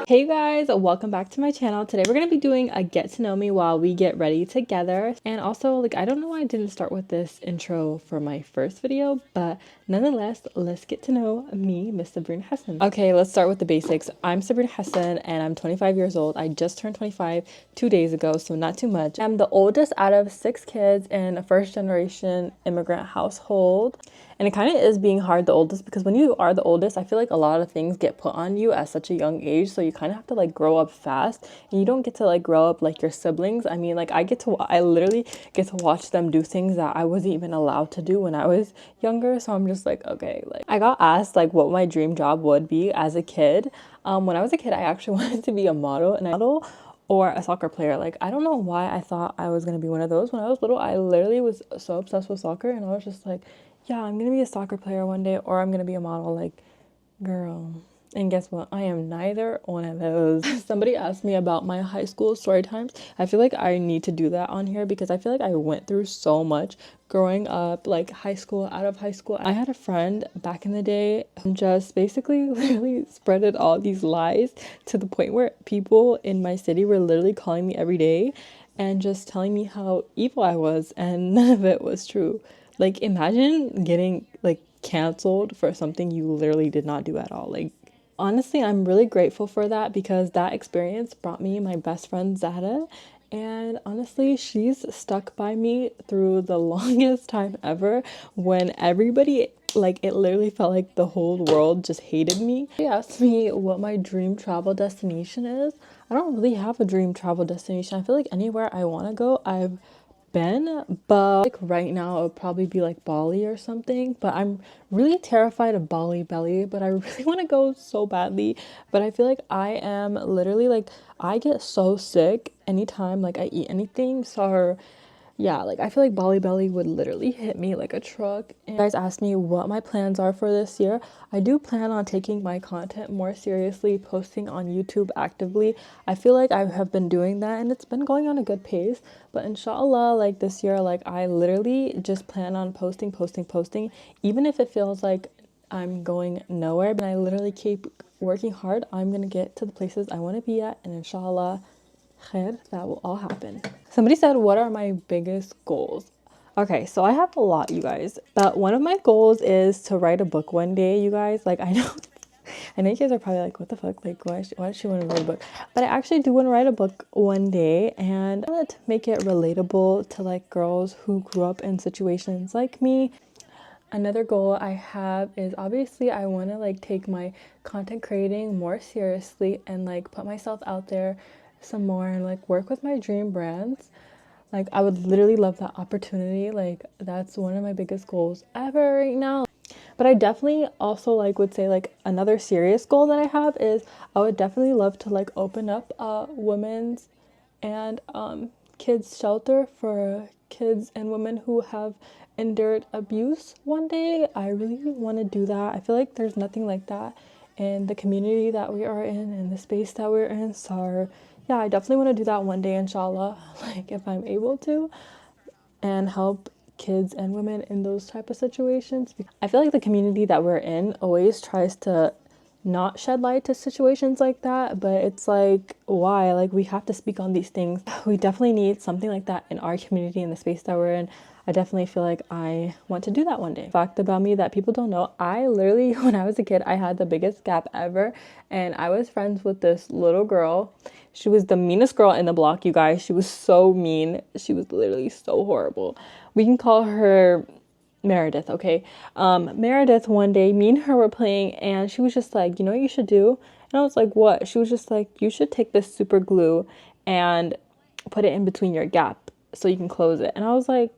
Hey guys, welcome back to my channel. Today we're going to be doing a get to know me while we get ready together. And also, I don't know why I didn't start with this intro for my first video, but nonetheless, let's get to know me, Miss Sabrina Hassan. Okay, let's start with the basics. I'm Sabrina Hassan and I'm 25 years old. I just turned 25 2 days ago, so not too much. I'm the oldest out of 6 kids in a first generation immigrant household. And it kind of is being hard the oldest, because when you are the oldest, I feel like a lot of things get put on you at such a young age. So you kind of have to grow up fast, and you don't get to grow up like your siblings. I mean, I literally get to watch them do things that I wasn't even allowed to do when I was younger. So I'm just okay, I got asked what my dream job would be as a kid. When I was a kid, I actually wanted to be a model or a soccer player. I don't know why I thought I was gonna be one of those. When I was little, I literally was so obsessed with soccer, and I was just yeah, I'm gonna be a soccer player one day, or I'm gonna be a model. Girl. And guess what? I am neither one of those. Somebody asked me about my high school story times. I feel like I need to do that on here, because I feel like I went through so much growing up, high school, out of high school. I had a friend back in the day who just basically literally spreaded all these lies to the point where people in my city were literally calling me every day and just telling me how evil I was, and none of it was true. Imagine getting canceled for something you literally did not do at all. Honestly, I'm really grateful for that, because that experience brought me my best friend Zada, and honestly, she's stuck by me through the longest time ever, when everybody, it literally felt like the whole world just hated me. She asked me what my dream travel destination is. I don't really have a dream travel destination. I feel like anywhere I want to go, I've been, but right now it would probably be Bali or something. But I'm really terrified of Bali belly, but I really want to go so badly. But I feel like I am literally I get so sick anytime I eat anything. So yeah, I feel like Bali belly would literally hit me like a truck. And you guys asked me what my plans are for this year. I do plan on taking my content more seriously, posting on YouTube actively. I feel like I have been doing that, and it's been going on a good pace. But inshallah, this year, I literally just plan on posting, even if it feels like I'm going nowhere. But I literally keep working hard. I'm gonna get to the places I want to be at, and inshallah, khair, that will all happen. Somebody said, what are my biggest goals? Okay, so I have a lot, you guys. But one of my goals is to write a book one day, you guys. I know I know you guys are probably what the fuck? Why does she want to write a book? But I actually do want to write a book one day, and I want to make it relatable to girls who grew up in situations like me. Another goal I have is, obviously, I want to take my content creating more seriously, and put myself out there some more, and work with my dream brands. I would literally love that opportunity. That's one of my biggest goals ever right now. But I definitely also would say another serious goal that I have is, I would definitely love to open up a women's and kids shelter for kids and women who have endured abuse one day. I really want to do that. I feel like there's nothing like that in the community that we are in the space that we're in. So yeah, I definitely want to do that one day, inshallah, if I'm able to, and help kids and women in those type of situations. I feel like the community that we're in always tries to not shed light to situations like that, but it's why? We have to speak on these things. We definitely need something like that in our community, in the space that we're in. I definitely feel like I want to do that one day. Fact about me that people don't know, I literally, when I was a kid, I had the biggest gap ever, and I was friends with this little girl. She was the meanest girl in the block, you guys. She was so mean. She was literally so horrible. We can call her Meredith, okay? Meredith, one day, me and her were playing, and she was just you know what you should do? And I was like, what? She was just you should take this super glue and put it in between your gap so you can close it. And I was like,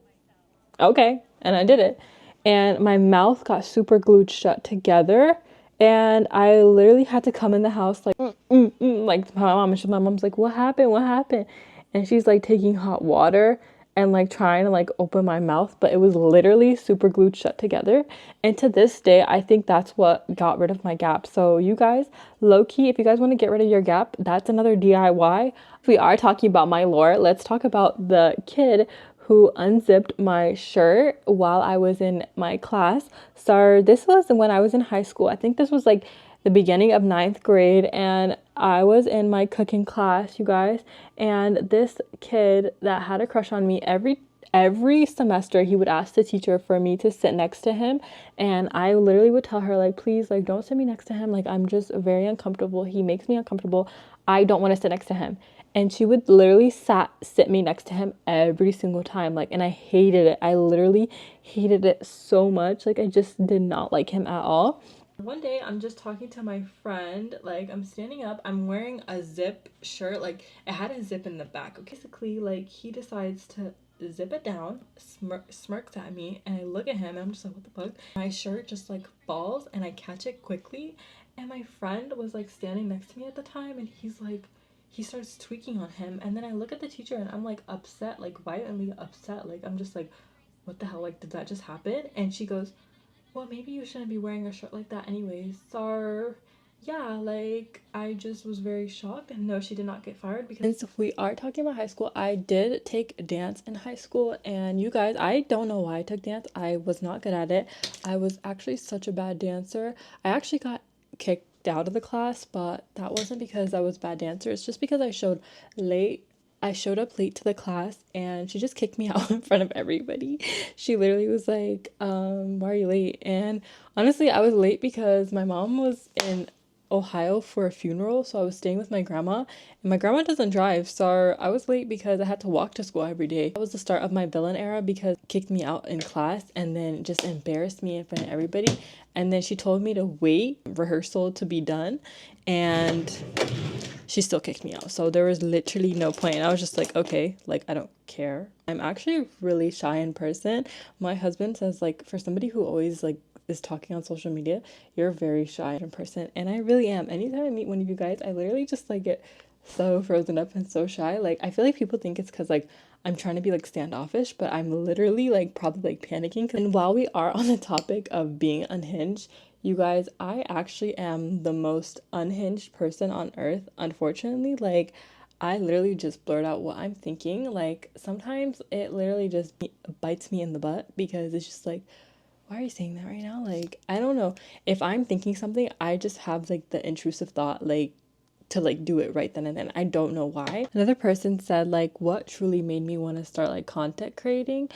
okay. And I did it. And my mouth got super glued shut together. And I literally had to come in the house like my mom. And my mom's like, what happened? What happened? And she's taking hot water and trying to open my mouth, but it was literally super glued shut together. And to this day, I think that's what got rid of my gap. So you guys, low-key, if you guys want to get rid of your gap, that's another DIY. If we are talking about my lore, let's talk about the kid who unzipped my shirt while I was in my class. So this was when I was in high school. I think this was the beginning of ninth grade, and I was in my cooking class, you guys, and this kid that had a crush on me, every semester he would ask the teacher for me to sit next to him, and I literally would tell her, like, please, like, don't sit me next to him, like, I'm just very uncomfortable, he makes me uncomfortable, I don't want to sit next to him. And she would literally sit me next to him every single time, like, and I hated it. I literally hated it so much. Like, I just did not like him at all. One day I'm just talking to my friend, like, I'm standing up, I'm wearing a zip shirt, like, it had a zip in the back. Basically, like, he decides to zip it down, smirks at me, and I look at him and I'm just like, what the fuck? My shirt just like falls and I catch it quickly, and my friend was like standing next to me at the time, and he starts tweaking on him, and then I look at the teacher and I'm like upset, like violently upset, like I'm just like, what the hell, like, did that just happen? And she goes, well, maybe you shouldn't be wearing a shirt like that anyways. So yeah, like, I just was very shocked. And no, she did not get fired. Because since we are talking about high school, I did take dance in high school, and you guys, I don't know why I took dance. I was not good at it. I was actually such a bad dancer. I actually got kicked out of the class, but that wasn't because I was a bad dancer. It's just because I showed up late to the class, and she just kicked me out in front of everybody. She literally was like, why are you late? And honestly, I was late because my mom was in Ohio for a funeral, so I was staying with my grandma, and my grandma doesn't drive, so I was late because I had to walk to school every day. That was the start of my villain era, because she kicked me out in class and then just embarrassed me in front of everybody. And then she told me to wait rehearsal to be done, and she still kicked me out. So there was literally no point. I was just like, okay, like, I don't care. I'm actually a really shy in person. My husband says, like, for somebody who always like is talking on social media, you're very shy in person. And I really am. Anytime I meet one of you guys, I literally just like get so frozen up and so shy. Like, I feel like people think it's because like I'm trying to be like standoffish, but I'm literally like probably like panicking. And while we are on the topic of being unhinged, you guys, I actually am the most unhinged person on earth, unfortunately. Like, I literally just blurt out what I'm thinking. Like, sometimes it literally just bites me in the butt, because it's just like, why are you saying that right now? Like, I don't know. If I'm thinking something, I just have like the intrusive thought, like, to like do it right then and then. I don't know why. Another person said, like, what truly made me want to start like content creating.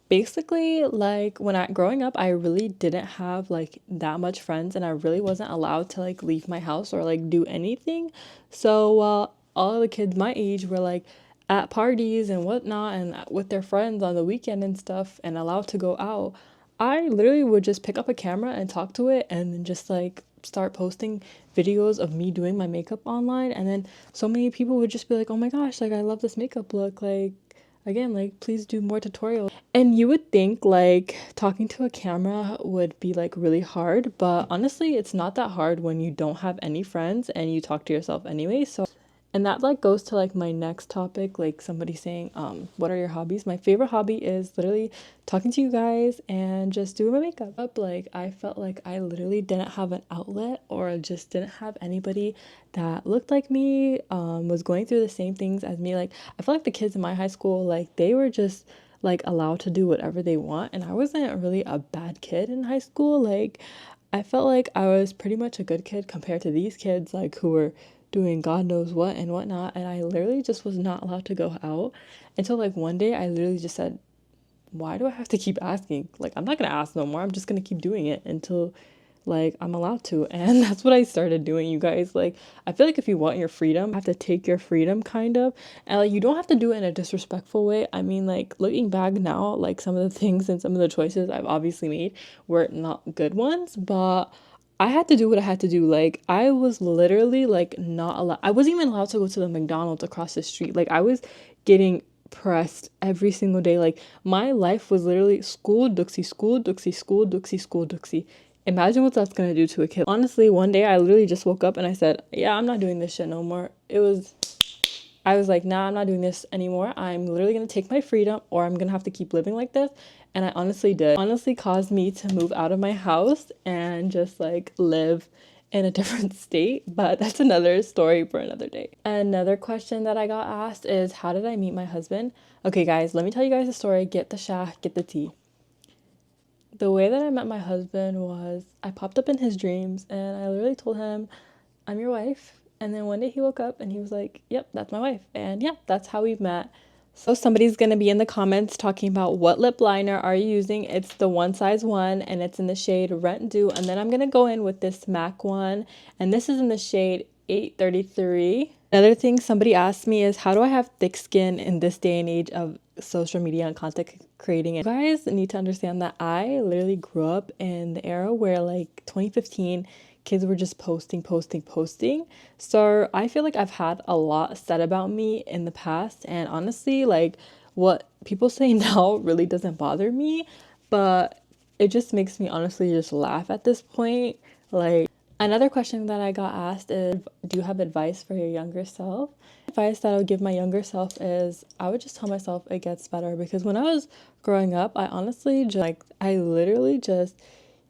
Basically, like, when I growing up, I really didn't have like that much friends, and I really wasn't allowed to like leave my house or like do anything. So all the kids my age were like at parties and whatnot, and with their friends on the weekend and stuff, and allowed to go out, I literally would just pick up a camera and talk to it, and then just like start posting videos of me doing my makeup online. And then so many people would just be like, oh my gosh, like, I love this makeup look, like, again, like, please do more tutorials. And you would think like talking to a camera would be like really hard, but honestly, it's not that hard when you don't have any friends and you talk to yourself anyway. So, and that like goes to like my next topic, like somebody saying, what are your hobbies? My favorite hobby is literally talking to you guys and just doing my makeup. Like, I felt like I literally didn't have an outlet, or just didn't have anybody that looked like me, was going through the same things as me. Like, I feel like the kids in my high school, like, they were just like allowed to do whatever they want, and I wasn't really a bad kid in high school. Like, I felt like I was pretty much a good kid compared to these kids, like, who were doing God knows what and whatnot. And I literally just was not allowed to go out until like one day I literally just said, why do I have to keep asking? Like, I'm not gonna ask no more. I'm just gonna keep doing it until like I'm allowed to. And that's what I started doing, you guys. Like, I feel like if you want your freedom, you have to take your freedom, kind of. And like, you don't have to do it in a disrespectful way. I mean, like, looking back now, like, some of the things and some of the choices I've obviously made were not good ones, but I had to do what I had to do. Like, I was literally like not allowed. I wasn't even allowed to go to the McDonald's across the street. Like, I was getting pressed every single day. Like, my life was literally school, Dooksy, school, Dooksy, school, Dooksy, school, Dooksy. Imagine what that's gonna do to a kid. Honestly, one day I literally just woke up and I said, yeah, I'm not doing this shit no more. I was like, nah, I'm not doing this anymore. I'm literally gonna take my freedom, or I'm gonna have to keep living like this. And I honestly did. Honestly caused me to move out of my house and just like live in a different state. But that's another story for another day. Another question that I got asked is, how did I meet my husband? Okay, guys, let me tell you guys a story. Get the shah, get the tea. The way that I met my husband was I popped up in his dreams and I literally told him, I'm your wife. And then one day he woke up and he was like, yep, that's my wife. And yeah, that's how we met. So somebody's going to be in the comments talking about what lip liner are you using. It's the One Size One and it's in the shade Rent Due. And then I'm going to go in with this MAC one. And this is in the shade 833. Another thing somebody asked me is, how do I have thick skin in this day and age of social media and content creating? You guys need to understand that I literally grew up in the era where like 2015 kids were just posting. So I feel like I've had a lot said about me in the past, and honestly, like what people say now really doesn't bother me, but it just makes me honestly just laugh at this point. Like, another question that I got asked is, do you have advice for your younger self? Advice that I would give my younger self is I would just tell myself it gets better, because when I was growing up, I honestly just like I literally just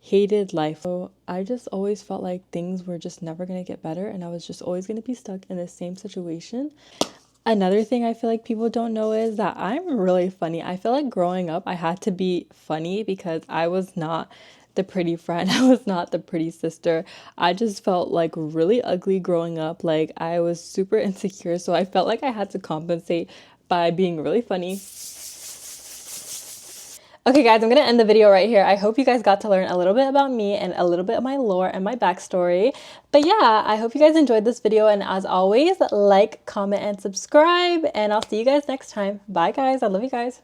hated life. So I just always felt like things were just never going to get better and I was just always going to be stuck in the same situation. Another thing I feel like people don't know is that I'm really funny. I feel like growing up, I had to be funny because I was not the pretty friend. I was not the pretty sister. I just felt like really ugly growing up. Like I was super insecure. So I felt like I had to compensate by being really funny. Okay guys, I'm going to end the video right here. I hope you guys got to learn a little bit about me and a little bit of my lore and my backstory. But yeah, I hope you guys enjoyed this video, and as always, like, comment, and subscribe, and I'll see you guys next time. Bye guys, I love you guys.